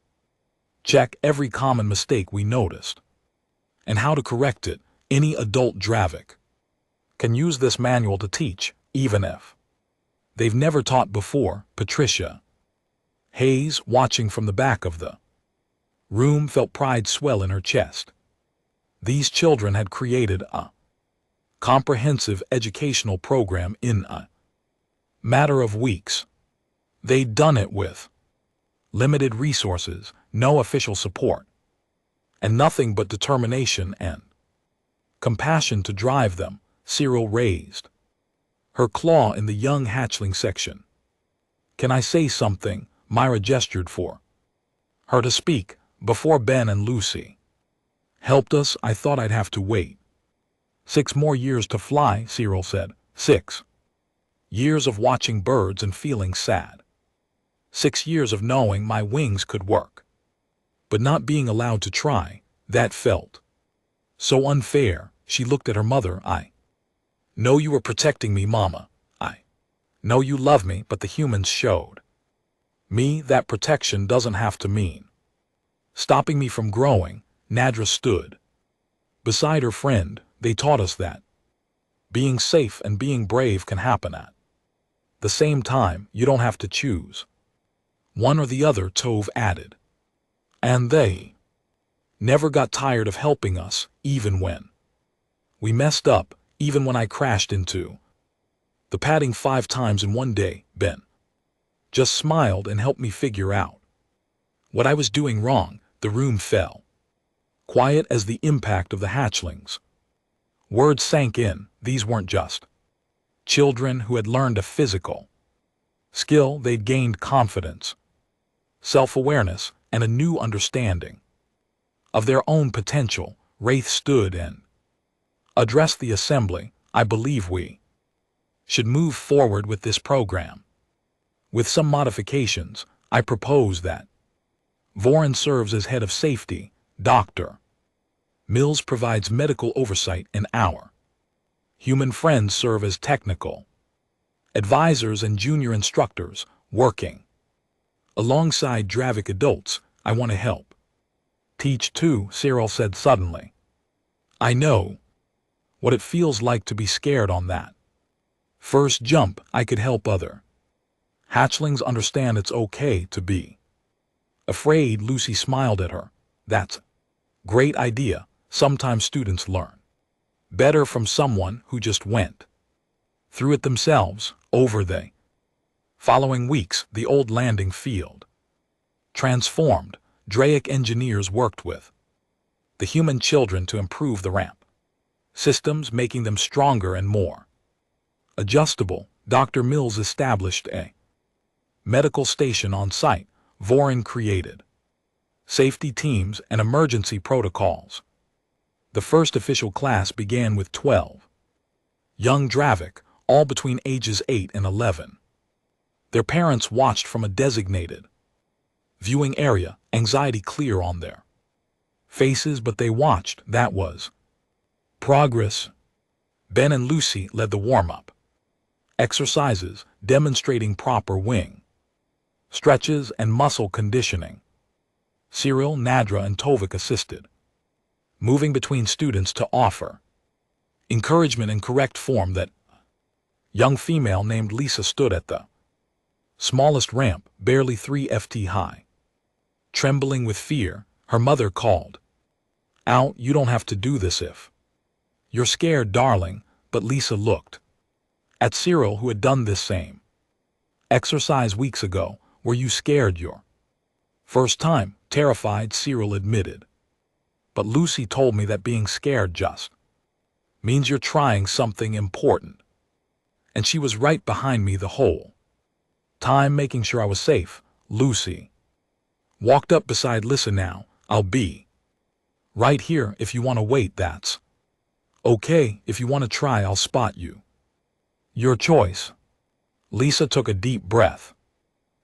check, every common mistake we noticed, and how to correct it. Any adult Dravik can use this manual to teach, even if they've never taught before. Patricia Hayes, watching from the back of the room, felt pride swell in her chest. These children had created a comprehensive educational program in a matter of weeks. They'd done it with limited resources, no official support, and nothing but determination and compassion to drive them. Cyril raised her claw in the young hatchling section. "Can I say something?" Myra gestured for her to speak. "Before Ben and Lucy helped us, I thought I'd have to wait 6 more years to fly," Cyril said. 6 years of watching birds and feeling sad. 6 years of knowing my wings could work, but not being allowed to try. That felt so unfair. She looked at her mother. "I know you were protecting me, Mama. I know you love me, but the humans showed me that protection doesn't have to mean stopping me from growing." Nadra stood beside her friend. "They taught us that being safe and being brave can happen at the same time. You don't have to choose one or the other," Tove added. "And they never got tired of helping us, even when we messed up, even when I crashed into the padding 5 times in one day. Ben just smiled and helped me figure out what I was doing wrong." The room fell quiet as the impact of the hatchlings' words sank in. These weren't just children who had learned a physical skill. They'd gained confidence, self-awareness, and a new understanding of their own potential. Wraith stood and addressed the assembly. "I believe we should move forward with this program. With some modifications, I propose that Voren serves as head of safety. Dr. Mills provides medical oversight, and our human friends serve as technical advisors and junior instructors, working alongside Dravik adults. I want to help teach too," Cyril said suddenly. "I know what it feels like to be scared on that first jump. I could help other hatchlings understand it's okay to be afraid." Lucy smiled at her. "That's a great idea. Sometimes students learn better from someone who just went through it themselves." Over the following weeks, the old landing field transformed. Draic engineers worked with the human children to improve the ramp systems, making them stronger and more adjustable. Dr. Mills established a medical station on site. Voren created safety teams and emergency protocols. The first official class began with 12 young Dravik, all between ages 8 and 11. Their parents watched from a designated viewing area, anxiety clear on their faces, but they watched. That was progress. Ben and Lucy led the warm-up exercises, demonstrating proper wing stretches and muscle conditioning. Cyril, Nadra, and Tovik assisted, moving between students to offer encouragement in correct form. That young female named Lisa stood at the smallest ramp, barely 3 ft high. Trembling with fear, her mother called out, "You don't have to do this if you're scared, darling." But Lisa looked at Cyril, who had done this same exercise weeks ago. "Were you scared your first time?" "Terrified," Cyril admitted. "But Lucy told me that being scared just means you're trying something important. And she was right behind me the whole time, making sure I was safe." Lucy walked up beside Lisa. "Now, I'll be right here if you want to wait. That's okay. If you want to try, I'll spot you. Your choice." Lisa took a deep breath,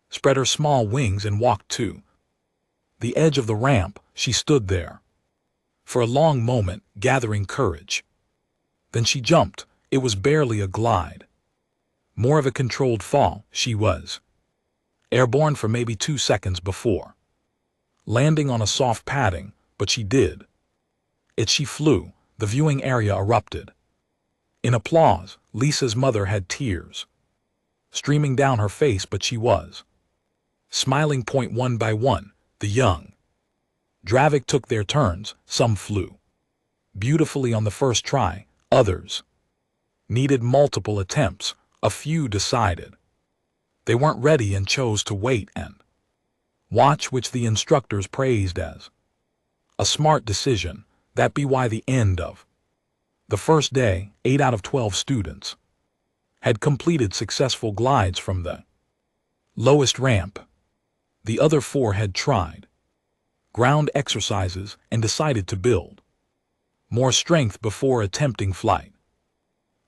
spread her small wings, and walked to the edge of the ramp. She stood there for a long moment, gathering courage. Then she jumped. It was barely a glide, More of a controlled fall, she was airborne for maybe 2 seconds before landing on a soft padding, but she did. She flew. The viewing area erupted. In applause, Lisa's mother had tears streaming down her face, but she was smiling. One by one, the young Dravik took their turns. Some flew beautifully on the first try, others needed multiple attempts. A few decided they weren't ready and chose to wait and watch, which the instructors praised as a smart decision. That be why the end of the first day, 8 out of 12 students had completed successful glides from the lowest ramp. The other 4 had tried ground exercises and decided to build more strength before attempting flight.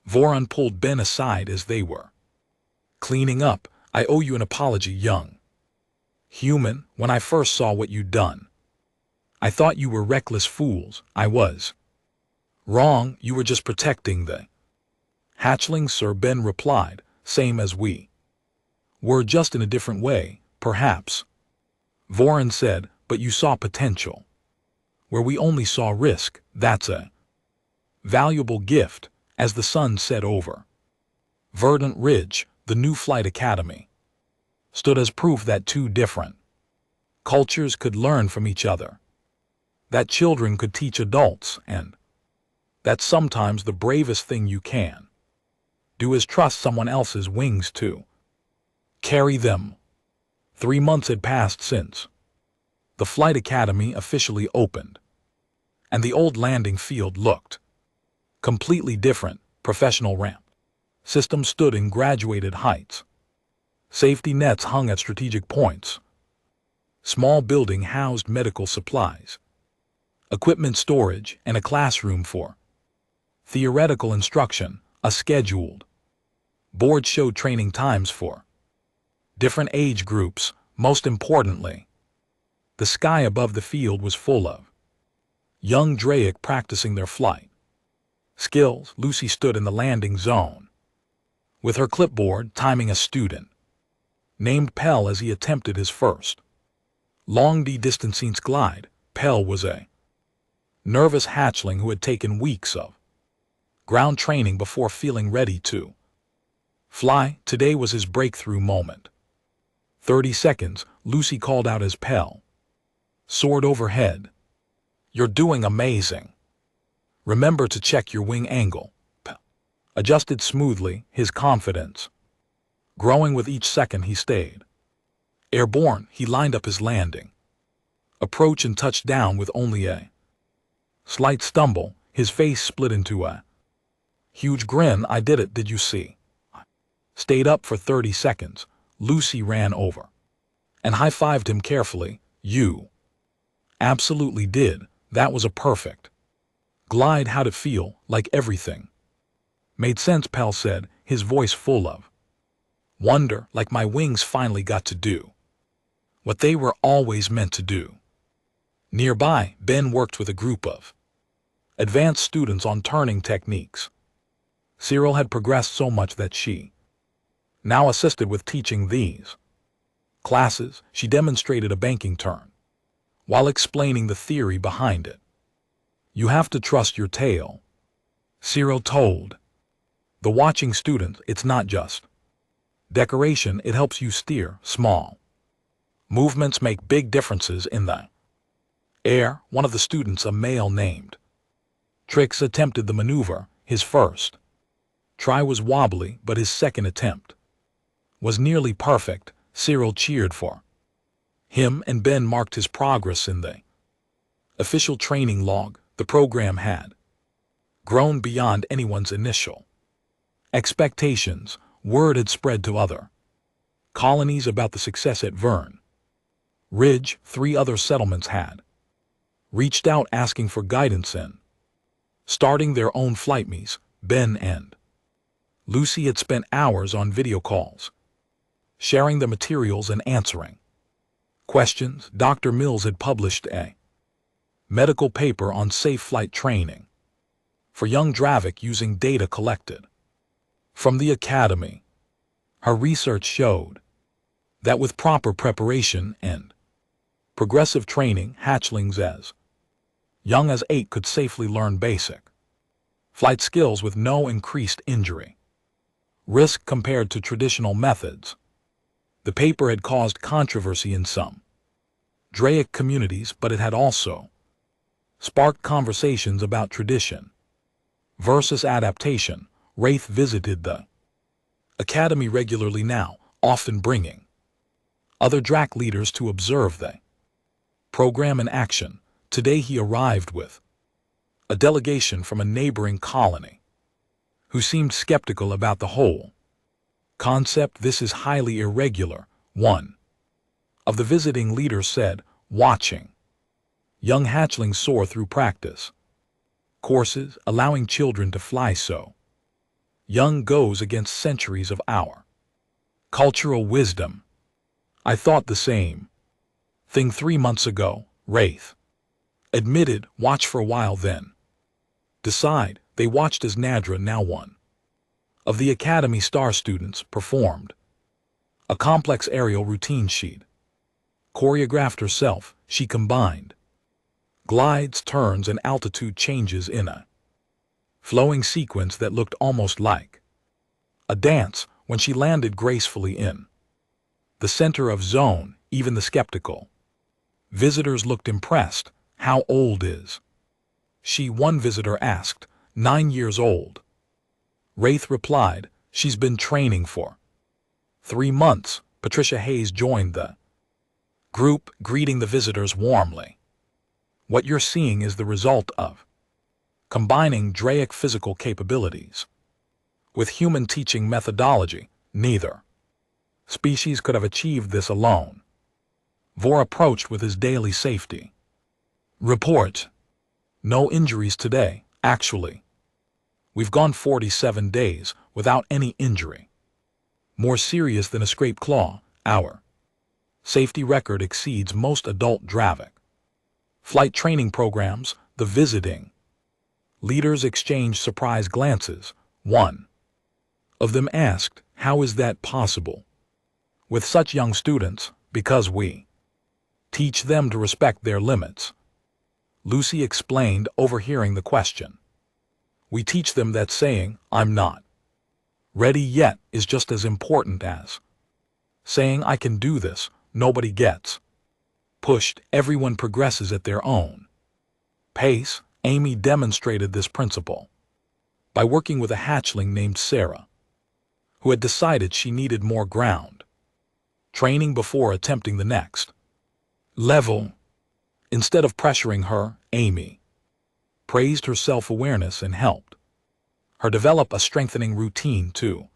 Voron pulled Ben aside as they were cleaning up. I owe you an apology, young human. When I first saw what you'd done, I thought you were reckless fools. I was wrong. You were just protecting the hatchlings, sir, Ben replied. Same as we were, just in a different way, perhaps. Voron said, but you saw potential where we only saw risk. That's a valuable gift. As the sun set over Verdant Ridge, the new flight academy stood as proof that 2 different cultures could learn from each other, that children could teach adults, and that sometimes the bravest thing you can do is trust someone else's wings to carry them. 3 months had passed since the flight academy officially opened, and the old landing field looked completely different. Professional ramp systems stood in graduated heights. Safety nets hung at strategic points. Small building housed medical supplies, equipment storage, and a classroom for theoretical instruction. A scheduled board showed training times for different age groups. Most importantly, the sky above the field was full of young Draic practicing their flight skills. Lucy stood in the landing zone with her clipboard, timing a student named Pell as he attempted his first long distance glide. Pell was a nervous hatchling who had taken weeks of ground training before feeling ready to fly. Today was his breakthrough moment. 30 seconds, Lucy called out as Pell soared overhead. You're doing amazing. Remember to check your wing angle. Pell adjusted smoothly, his confidence growing with each second he stayed airborne. He lined up his landing approach and touched down with only a slight stumble. His face split into a huge grin. I did it, did you see? Stayed up for 30 seconds. Lucy ran over and high-fived him carefully. You absolutely did. That was a perfect glide. How'd it feel? Like everything made sense, Pell said, his voice full of wonder. Like my wings finally got to do what they were always meant to do. Nearby, Ben worked with a group of advanced students on turning techniques. Cyril had progressed so much that she now assisted with teaching these classes. She demonstrated a banking turn while explaining the theory behind it. You have to trust your tail, Cyril told the watching student. It's not just decoration, it helps you steer. Small movements make big differences in the air. One of the students, a male named Trix, attempted the maneuver. His first try was wobbly, but his second attempt was nearly perfect. Cyril cheered for him, and Ben marked his progress in the official training log. The program had grown beyond anyone's initial expectations. Word had spread to other colonies about the success at Vern Ridge. 3 other settlements had reached out asking for guidance in starting their own flight meets. Ben and Lucy had spent hours on video calls, sharing the materials and answering questions. Dr. Mills had published a medical paper on safe flight training for young Dravik using data collected from the academy. Her research showed that with proper preparation and progressive training, hatchlings as young as 8 could safely learn basic flight skills with no increased injury risk compared to traditional methods. The paper had caused controversy in some Draic communities, but it had also sparked conversations about tradition versus adaptation. Wraith visited the academy regularly now, often bringing other DRAC leaders to observe the program in action. Today he arrived with a delegation from a neighboring colony who seemed skeptical about the whole concept. This is highly irregular, one of the visiting leaders said, watching young hatchlings soar through practice courses, allowing children to fly so young goes against centuries of our cultural wisdom. I thought the same thing 3 months ago, Wraith admitted. Watch for a while, then decide. They watched as Nadra, now one of the Academy star students, performed a complex aerial routine sheet. Choreographed herself, she combined glides, turns, and altitude changes in a flowing sequence that looked almost like a dance. When she landed gracefully in the center of zone, even the skeptical visitors looked impressed. How old is she? One visitor asked. 9 years old. Wraith replied, she's been training for 3 months. Patricia Hayes joined the group, greeting the visitors warmly. What you're seeing is the result of combining Draic physical capabilities with human teaching methodology. Neither species could have achieved this alone. Vor approached with his daily safety report. No injuries today, actually. We've gone 47 days without any injury. More serious than a scraped claw. Our safety record exceeds most adult Dravic flight training programs. The visiting leaders exchanged surprised glances. One of them asked, how is that possible with such young students? Because we teach them to respect their limits, Lucy explained, overhearing the question. We teach them that saying, I'm not ready yet, is just as important as saying I can do this. Nobody gets pushed. Everyone progresses at their own pace. Amy demonstrated this principle by working with a hatchling named Sarah, who had decided she needed more ground training before attempting the next level. Instead of pressuring her, Amy praised her self-awareness and helped her develop a strengthening routine to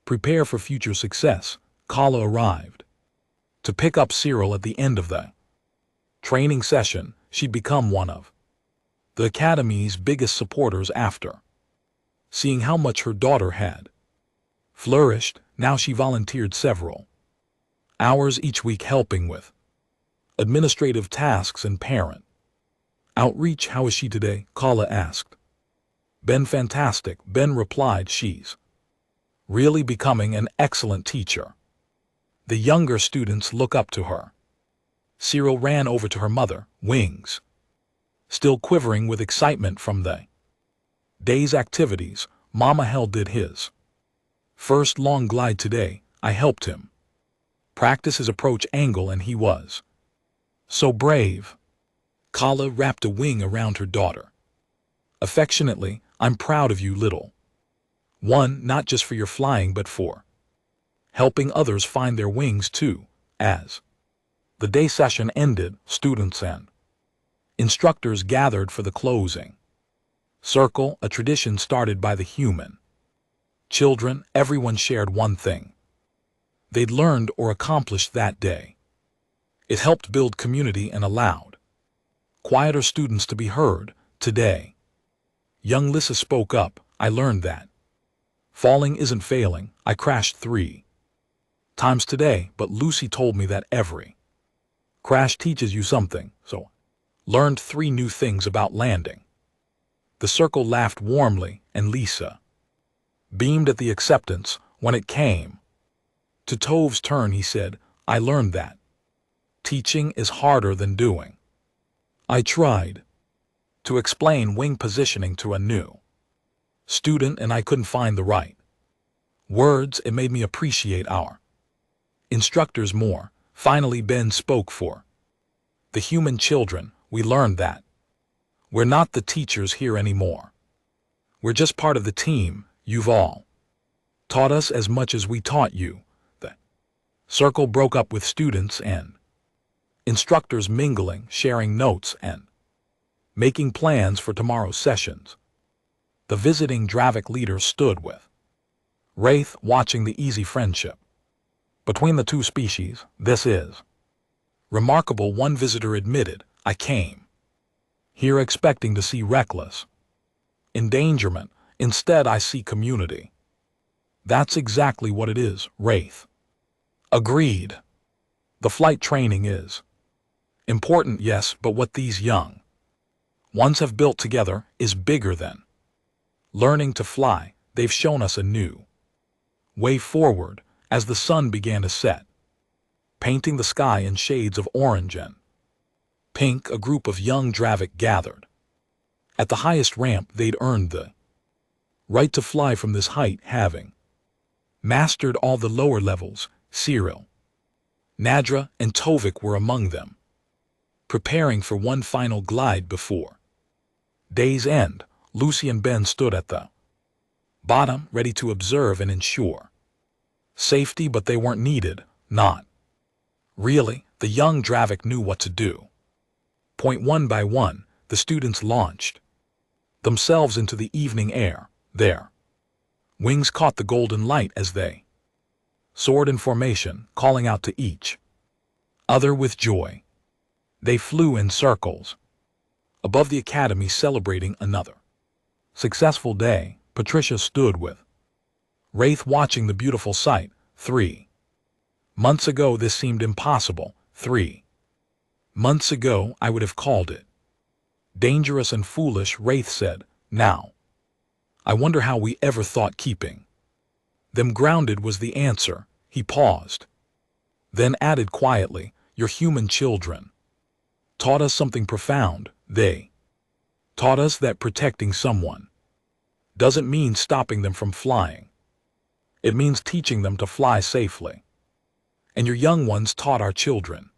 prepare for future success. Kala arrived to pick up Cyril at the end of the training session. She'd become one of the Academy's biggest supporters after seeing how much her daughter had flourished. Now she volunteered several hours each week helping with administrative tasks and parent outreach. How is she today? Kala asked. Ben, fantastic. Ben replied, she's really becoming an excellent teacher. The younger students look up to her. Cyril ran over to her mother, wings still quivering with excitement from the day's activities. Mama Hell did his first long glide today. I helped him practice his approach angle and he was so brave. Kala wrapped a wing around her daughter affectionately. I'm proud of you, little one, not just for your flying but for helping others find their wings too. As the day session ended, students and instructors gathered for the closing circle, a tradition started by the human children. Everyone shared one thing they'd learned or accomplished that day. It helped build community and allowed quieter students to be heard. Today, young Lissa spoke up. I learned that falling isn't failing. I crashed 3 times today, but Lucy told me that every crash teaches you something, so learned 3 new things about landing. The circle laughed warmly, and Lisa beamed at the acceptance when it came To Tov's turn, he said, I learned that teaching is harder than doing. I tried to explain wing positioning to a new student and I couldn't find the right words. It made me appreciate our instructors more. Finally, Ben spoke for the human children. We learned that we're not the teachers here anymore. We're just part of the team. You've all taught us as much as we taught you. The circle broke up with students and instructors mingling, sharing notes, and making plans for tomorrow's sessions. The visiting Dravik leader stood with Wraith, watching the easy friendship between the two species. This is remarkable, one visitor admitted. I came here expecting to see reckless endangerment. Instead, I see community. That's exactly what it is, Wraith agreed. The flight training is important, yes, but what these young ones have built together is bigger than learning to fly. They've shown us a new way forward. As the sun began to set, painting the sky in shades of orange and pink, a group of young Dravik gathered at the highest ramp. They'd earned the right to fly from this height, having mastered all the lower levels. Cyril, Nadra, and Tovik were among them, preparing for one final glide before day's end. Lucy and Ben stood at the bottom, ready to observe and ensure safety, but they weren't needed. Not really. The young Dravik knew what to do. One by one, the students launched themselves into the evening air. Their wings caught the golden light as they soared in formation, calling out to each other with joy. They flew in circles above the academy, celebrating another successful day. Patricia stood with Wraith, watching the beautiful sight. 3 months ago, this seemed impossible. 3 months ago, I would have called it dangerous and foolish, Wraith said. Now, I wonder how we ever thought keeping them grounded was the answer. He paused, then added quietly, your human children taught us something profound. They taught us that protecting someone doesn't mean stopping them from flying. It means teaching them to fly safely. And your young ones taught our children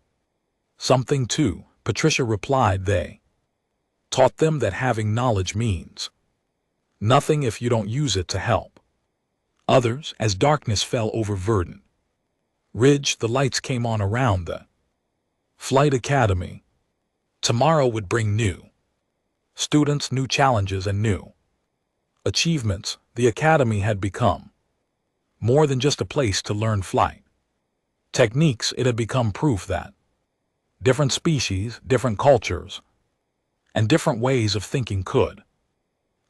something too, Patricia replied. They taught them that having knowledge means nothing if you don't use it to help others. As darkness fell over Verdant Ridge, the lights came on around the flight academy. Tomorrow would bring new students, new challenges, and new achievements. The academy had become more than just a place to learn flight techniques. It had become proof that different species, different cultures, and different ways of thinking could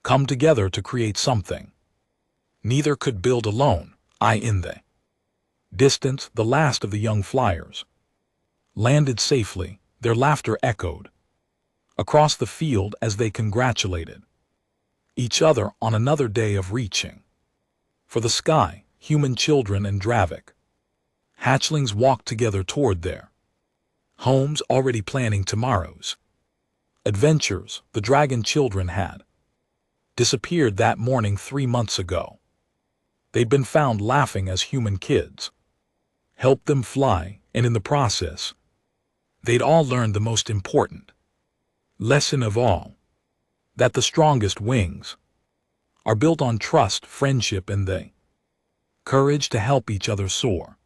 come together to create something neither could build alone. In the distance, the last of the young flyers landed safely. Their laughter echoed across the field as they congratulated each other on another day of reaching for the sky. Human children and Dravik hatchlings walked together toward their homes, already planning tomorrow's adventures. The dragon children had disappeared that morning 3 months ago. They'd been found laughing as human kids helped them fly, and in the process, they'd all learned the most important lesson of all, that the strongest wings are built on trust, friendship, and the courage to help each other soar.